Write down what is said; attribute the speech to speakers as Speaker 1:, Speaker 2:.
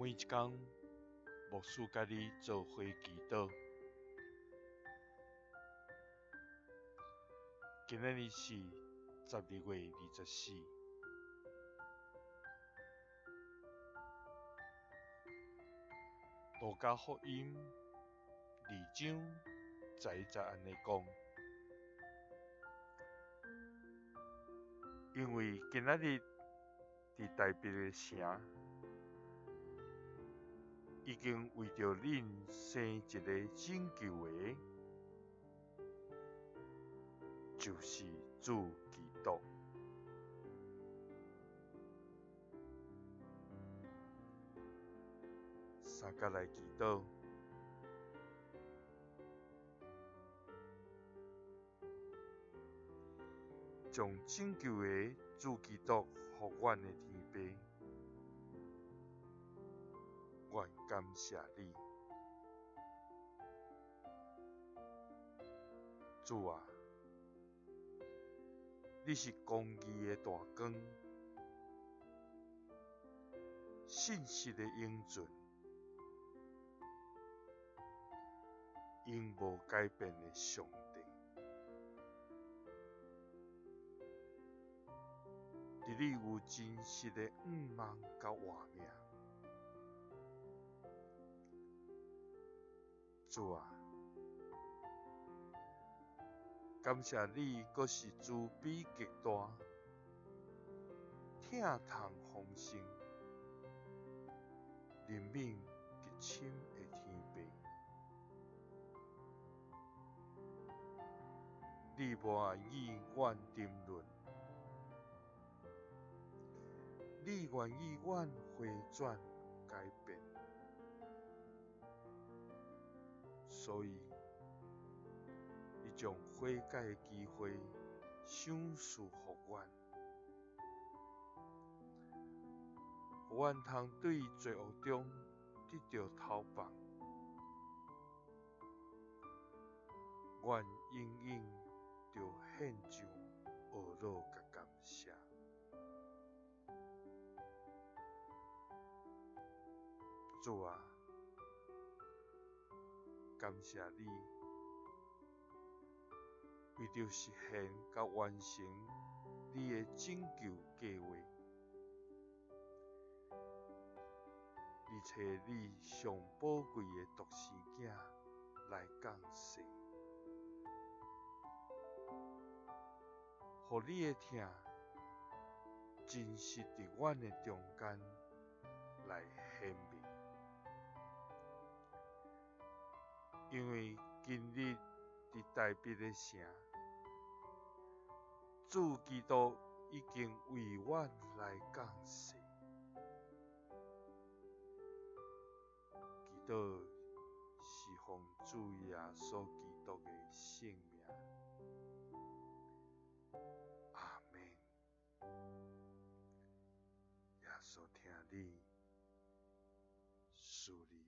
Speaker 1: 每一天，牧师甲你做伙祈祷。今仔日是12月24，路加福音2章11节安尼讲，因为今仔日伫大别的城，已经为着恁生一个拯救的，就是主基督。三甲来祈祷，将拯救的主基督予阮的天父，愿感谢你，主啊！你是公义的大光，信实的英俊，永无改变的上帝。伫你有真实的毋茫甲活命，主啊！感谢你，阁是慈悲极大，疼痛丰盛，怜悯极深的天父。你无愿意阮沉沦，你愿意阮回转改变，所以你将悔改的机会赏赐予阮，予阮通对罪恶中得到投放。阮永远着献上懊恼甲感谢。主啊！感谢你，为着实现甲完成你的拯救计划，你找你上宝贵的独生子来降世，予你的疼真实伫阮的中间来显明。因为今日伫大别的城，主基督已经为阮来降世。祈祷是奉主耶稣基督的圣名，阿们。耶稣听你，赐你